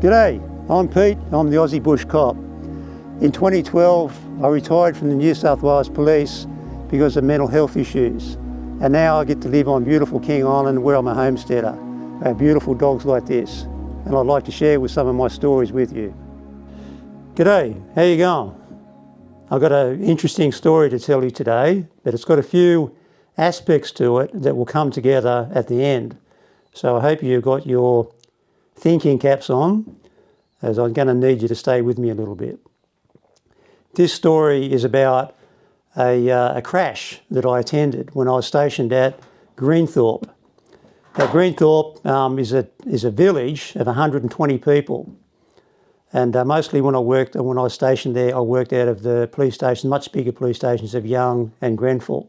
G'day, I'm Pete, I'm the Aussie Bush Cop. In 2012, I retired from the New South Wales Police because of mental health issues. And now I get to live on beautiful King Island where I'm a homesteader. I have beautiful dogs like this. And I'd like to share with some of my stories with you. G'day, how you going? I've got an interesting story to tell you today, but it's got a few aspects to it that will come together at the end. So I hope you've got your thinking caps on, as I'm going to need you to stay with me a little bit. This story is about a crash that I attended when I was stationed at Greenthorpe. Now, Greenthorpe is a village of 120 people, and mostly when I was stationed there, I worked out of the police station, much bigger police stations of Young and Grenfell.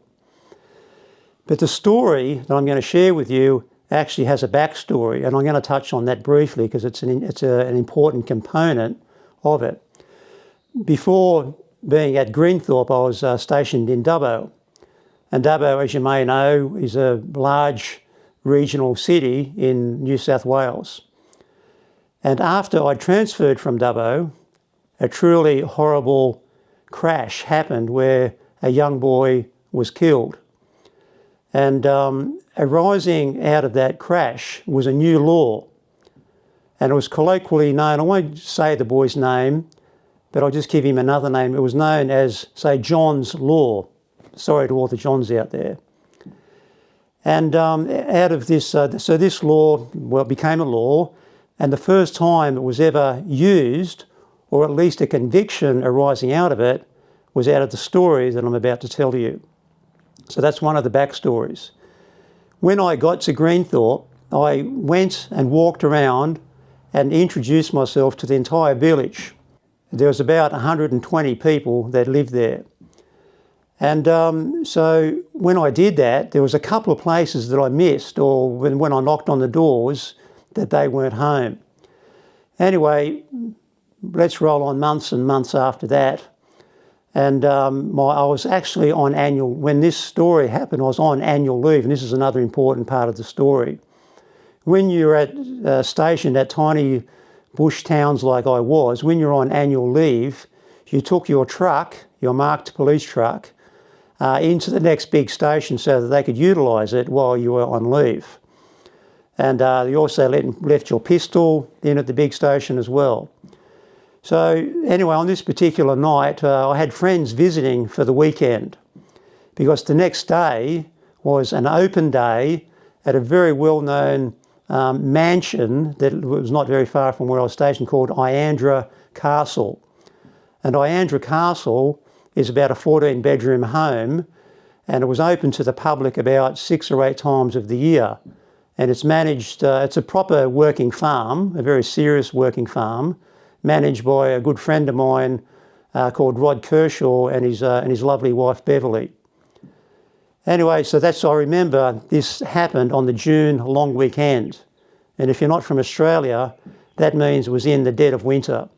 But the story that I'm going to share with you actually has a backstory, and I'm going to touch on that briefly because it's an important component of it. Before being at Greenthorpe, I was stationed in Dubbo. And Dubbo, as you may know, is a large regional city in New South Wales. And after I transferred from Dubbo, a truly horrible crash happened where a young boy was killed. And arising out of that crash was a new law. And it was colloquially known, I won't say the boy's name, but I'll just give him another name. It was known as, say, John's Law. Sorry to all the Johns out there. And out of this, so this law, became a law, and the first time it was ever used, or at least a conviction arising out of it, was out of the story that I'm about to tell you. So that's one of the backstories. When I got to Greenthorpe, I went and walked around and introduced myself to the entire village. There was about 120 people that lived there. And so when I did that, there was a couple of places that I missed, or when I knocked on the doors, that they weren't home. Anyway, let's roll on months and months after that. And I was actually when this story happened, I was on annual leave, and this is another important part of the story. When you're stationed at tiny bush towns like I was, when you're on annual leave, you took your truck, your marked police truck, into the next big station so that they could utilise it while you were on leave. And you also left your pistol in at the big station as well. So anyway, on this particular night, I had friends visiting for the weekend because the next day was an open day at a very well-known mansion that was not very far from where I was stationed called Iandra Castle. And Iandra Castle is about a 14-bedroom home, and it was open to the public about 6 or 8 times of the year. And it's managed, it's a proper working farm, a very serious working farm, managed by a good friend of mine called Rod Kershaw and his lovely wife Beverly. Anyway, so I remember this happened on the June long weekend. And if you're not from Australia, that means it was in the dead of winter.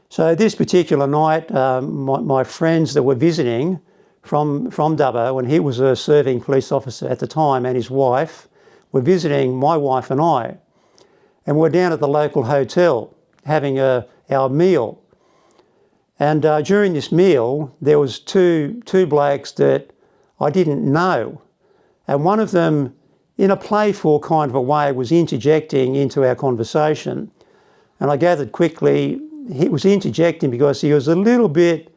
So this particular night, my friends that were visiting from Dubbo, and he was a serving police officer at the time, and his wife, were visiting my wife and I. And we're down at the local hotel having our meal. And during this meal, there was two blokes that I didn't know. And one of them, in a playful kind of a way, was interjecting into our conversation. And I gathered quickly he was interjecting because he was a little bit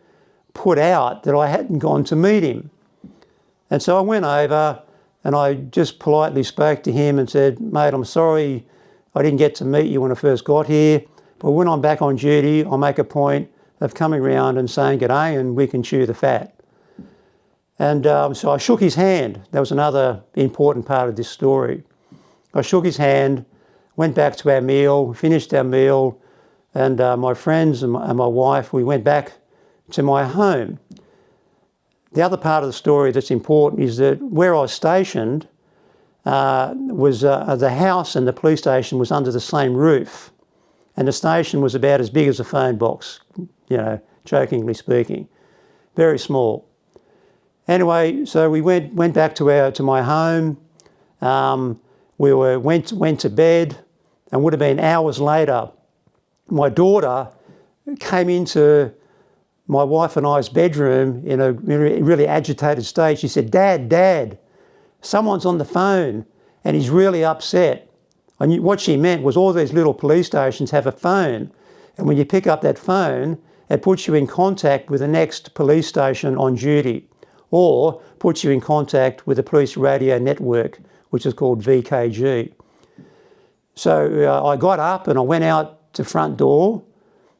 put out that I hadn't gone to meet him. And so I went over and I just politely spoke to him and said, "Mate, I'm sorry I didn't get to meet you when I first got here, but when I'm back on duty, I'll make a point of coming round and saying g'day and we can chew the fat." And so I shook his hand. That was another important part of this story. I shook his hand, went back to our meal, finished our meal, and my friends and my wife, we went back to my home. The other part of the story that's important is that where I was stationed was the house and the police station was under the same roof. And the station was about as big as a phone box, jokingly speaking, very small. Anyway, so we went back to my home. We went to bed, and would have been hours later, my daughter came into my wife and I's bedroom in a really agitated state. She said, Dad, someone's on the phone and he's really upset. And what she meant was all these little police stations have a phone, and when you pick up that phone, it puts you in contact with the next police station on duty, or puts you in contact with the police radio network, which is called VKG. So I got up and I went out to front door,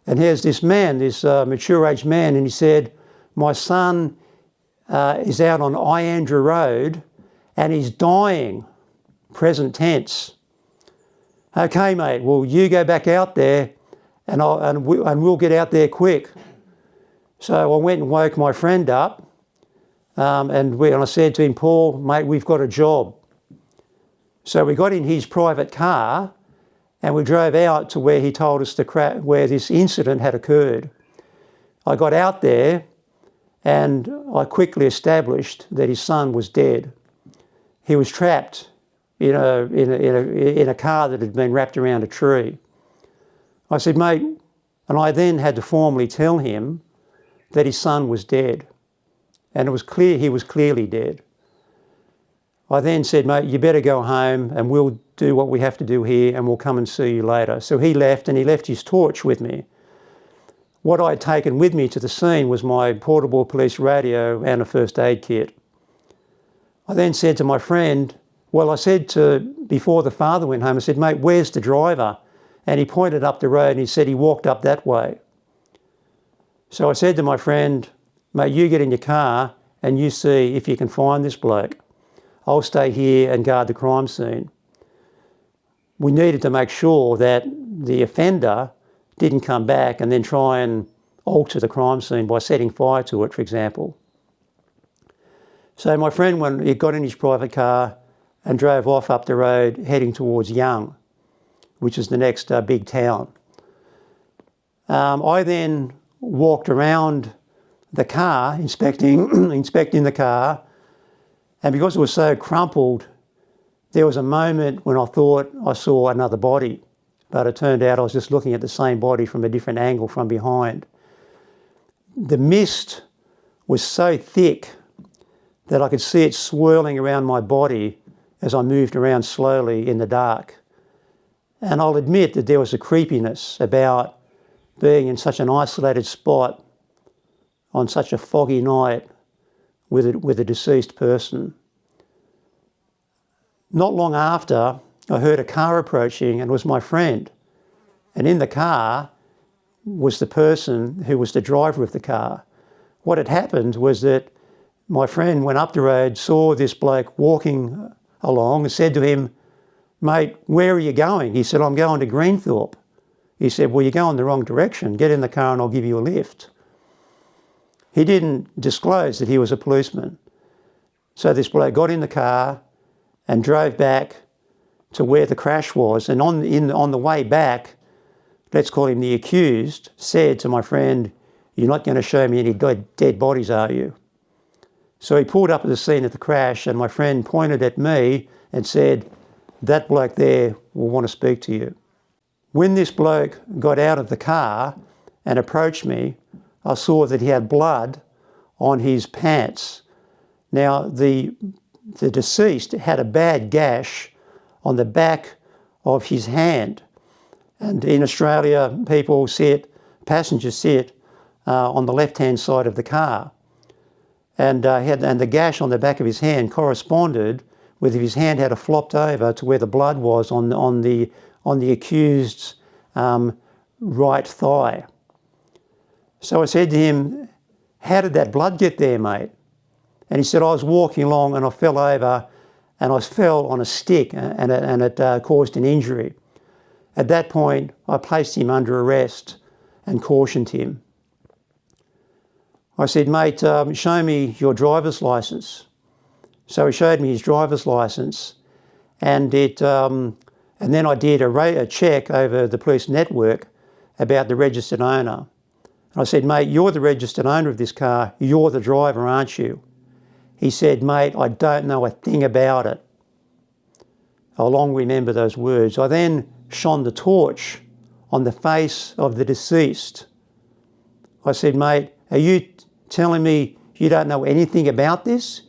and here's this man, this mature-aged man, and he said, my son is out on Iandra Road and he's dying, present tense. Okay, mate, well, you go back out there and we'll get out there quick. So I went and woke my friend up, and I said to him, Paul, mate, we've got a job. So we got in his private car and we drove out to where he told us where this incident had occurred. I got out there and I quickly established that his son was dead. He was trapped in a car that had been wrapped around a tree. I said, mate, and I then had to formally tell him that his son was dead, and it was clear he was clearly dead. I then said, mate, you better go home and we'll do what we have to do here and we'll come and see you later. So he left, and he left his torch with me. What I'd taken with me to the scene was my portable police radio and a first aid kit. I then said to my friend, before the father went home, I said, mate, where's the driver? And he pointed up the road and he said he walked up that way. So I said to my friend, mate, you get in your car and you see if you can find this bloke. I'll stay here and guard the crime scene. We needed to make sure that the offender didn't come back and then try and alter the crime scene by setting fire to it, for example. So my friend, he got in his private car and drove off up the road heading towards Young, which is the next big town. I then walked around the car, inspecting the car, and because it was so crumpled, there was a moment when I thought I saw another body, but it turned out I was just looking at the same body from a different angle from behind. The mist was so thick that I could see it swirling around my body as I moved around slowly in the dark. And I'll admit that there was a creepiness about being in such an isolated spot on such a foggy night with a deceased person. Not long after, I heard a car approaching, and it was my friend. And in the car was the person who was the driver of the car. What had happened was that my friend went up the road, saw this bloke walking along and said to him, mate, where are you going? He said, I'm going to Greenthorpe. He said, well, you're going the wrong direction. Get in the car and I'll give you a lift. He didn't disclose that he was a policeman. So this bloke got in the car and drove back to where the crash was. And on the way back, let's call him the accused, said to my friend, you're not going to show me any dead bodies, are you? So he pulled up at the scene of the crash, and my friend pointed at me and said, that bloke there will want to speak to you. When this bloke got out of the car and approached me, I saw that he had blood on his pants. Now, the deceased had a bad gash on the back of his hand. And in Australia, passengers sit on the left-hand side of the car. And the gash on the back of his hand corresponded with if his hand had flopped over to where the blood was on the accused's right thigh. So I said to him, how did that blood get there, mate? And he said, I was walking along and I fell over and I fell on a stick and it caused an injury. At that point, I placed him under arrest and cautioned him. I said, mate, show me your driver's licence. So he showed me his driver's licence, and then I did a check over the police network about the registered owner. And I said, mate, you're the registered owner of this car. You're the driver, aren't you? He said, mate, I don't know a thing about it. I'll long remember those words. I then shone the torch on the face of the deceased. I said, mate, are you telling me you don't know anything about this?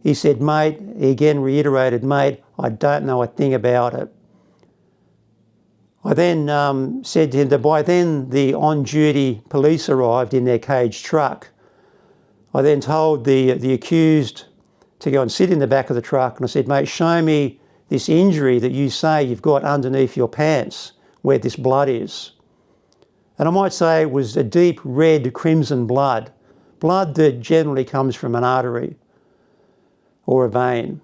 He said, mate, he again reiterated, mate, I don't know a thing about it. I then said to him that by then the on-duty police arrived in their caged truck. I then told the accused to go and sit in the back of the truck, and I said, mate, show me this injury that you say you've got underneath your pants where this blood is. And I might say it was a deep red crimson blood that generally comes from an artery or a vein.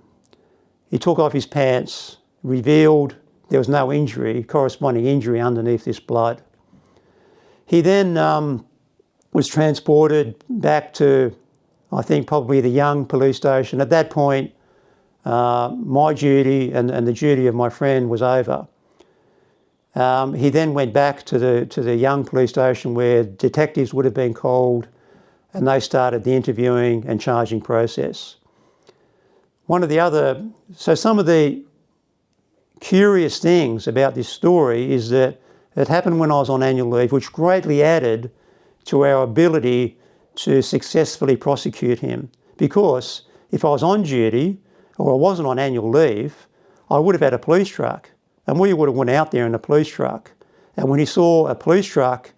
He took off his pants, revealed there was no injury, corresponding injury underneath this blood. He then was transported back to, I think, probably the Young police station. At that point, my duty and the duty of my friend was over. He then went back to the Young police station where detectives would have been called, and they started the interviewing and charging process. Some of the curious things about this story is that it happened when I was on annual leave, which greatly added to our ability to successfully prosecute him. Because if I was on duty or I wasn't on annual leave, I would have had a police truck, and we would have went out there in a police truck. And when he saw a police truck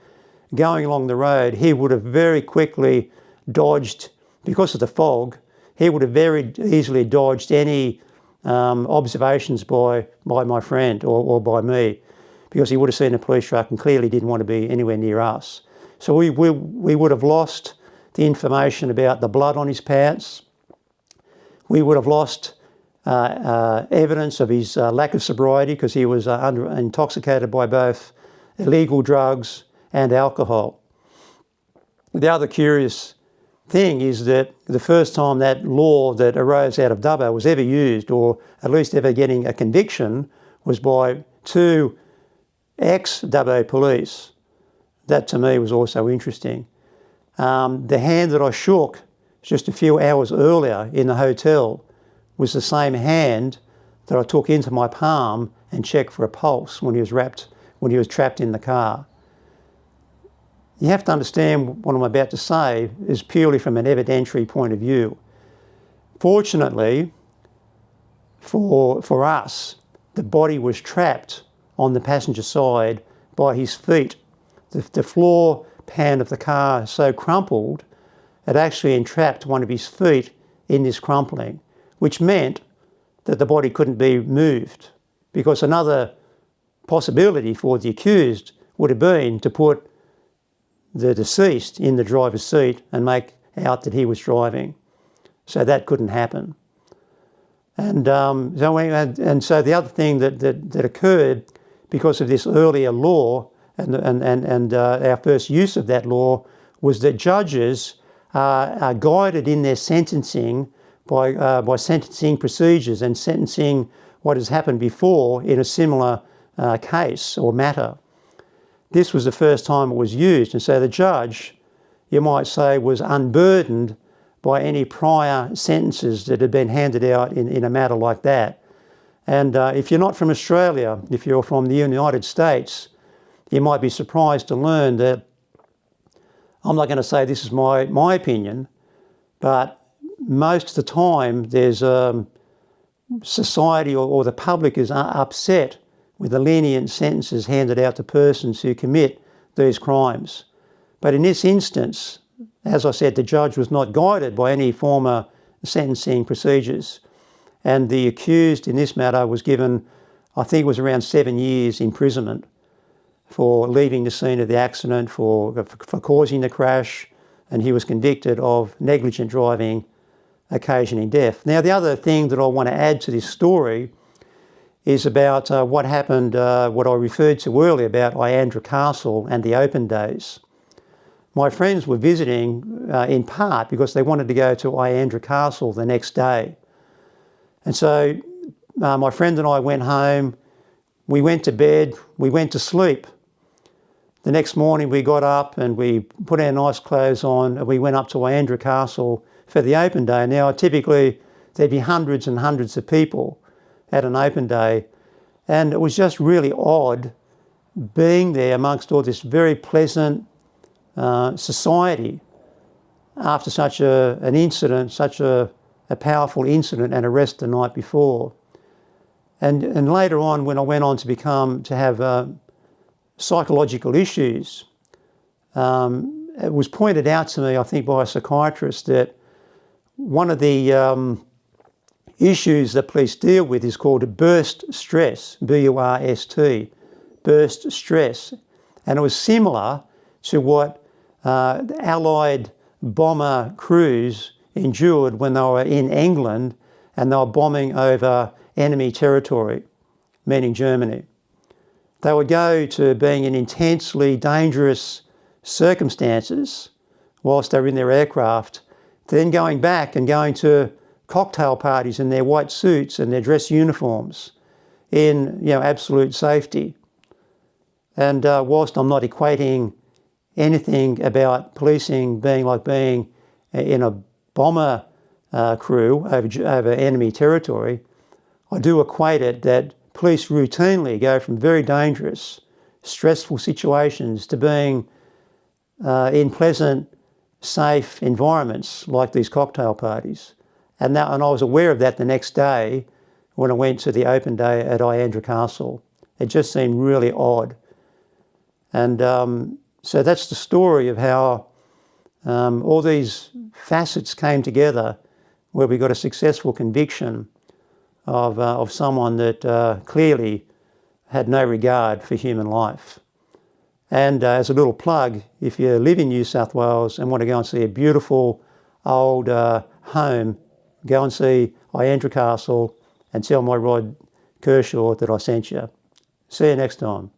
going along the road, he would have very quickly dodged, because of the fog, he would have very easily dodged any observations by my friend or by me, because he would have seen a police truck and clearly didn't want to be anywhere near us. So we would have lost the information about the blood on his pants. We would have lost evidence of his lack of sobriety, because he was intoxicated by both illegal drugs and alcohol. The other curious thing is that the first time that law that arose out of Dubbo was ever used, or at least ever getting a conviction, was by two ex-Dubbo police. That to me was also interesting. The hand that I shook just a few hours earlier in the hotel was the same hand that I took into my palm and checked for a pulse when he was trapped in the car. You have to understand what I'm about to say is purely from an evidentiary point of view. Fortunately, for us, the body was trapped on the passenger side by his feet. The floor pan of the car so crumpled, it actually entrapped one of his feet in this crumpling, which meant that the body couldn't be moved, because another possibility for the accused would have been to put the deceased in the driver's seat and make out that he was driving. So that couldn't happen. And so the other thing that occurred because of this earlier law and our first use of that law was that judges are guided in their sentencing by sentencing procedures and sentencing what has happened before in a similar case or matter. This was the first time it was used, and so the judge, you might say, was unburdened by any prior sentences that had been handed out in a matter like that. And if you're not from Australia, if you're from the United States, you might be surprised to learn that, I'm not going to say this is my opinion, but most of the time there's society or the public is upset with the lenient sentences handed out to persons who commit these crimes. But in this instance, as I said, the judge was not guided by any former sentencing procedures. And the accused in this matter was given, I think it was around 7 years imprisonment for leaving the scene of the accident, for causing the crash, and he was convicted of negligent driving occasioning death. Now, the other thing that I want to add to this story is about what happened, what I referred to earlier about Iandra Castle and the open days. My friends were visiting in part because they wanted to go to Iandra Castle the next day. And so my friend and I went home, we went to bed, we went to sleep. The next morning we got up and we put our nice clothes on and we went up to Iandra Castle for the open day. Now typically there'd be hundreds and hundreds of people at an open day, And it was just really odd being there amongst all this very pleasant society after such an incident, such a powerful incident and arrest the night before. And later on, when I went on to have psychological issues, it was pointed out to me, I think, by a psychiatrist that one of the issues that police deal with is called burst stress, B-U-R-S-T, burst stress. And it was similar to what the Allied bomber crews endured when they were in England and they were bombing over enemy territory, meaning Germany. They would go to being in intensely dangerous circumstances whilst they were in their aircraft, then going back and going to cocktail parties in their white suits and their dress uniforms in absolute safety. And whilst I'm not equating anything about policing being like being in a bomber crew over enemy territory, I do equate it that police routinely go from very dangerous, stressful situations to being in pleasant, safe environments like these cocktail parties. And I was aware of that the next day when I went to the open day at Iandra Castle. It just seemed really odd. And so that's the story of how all these facets came together where we got a successful conviction of someone that clearly had no regard for human life. And as a little plug, if you live in New South Wales and want to go and see a beautiful old home, go and see Iandra Castle and tell my Rod Kershaw that I sent you. See you next time.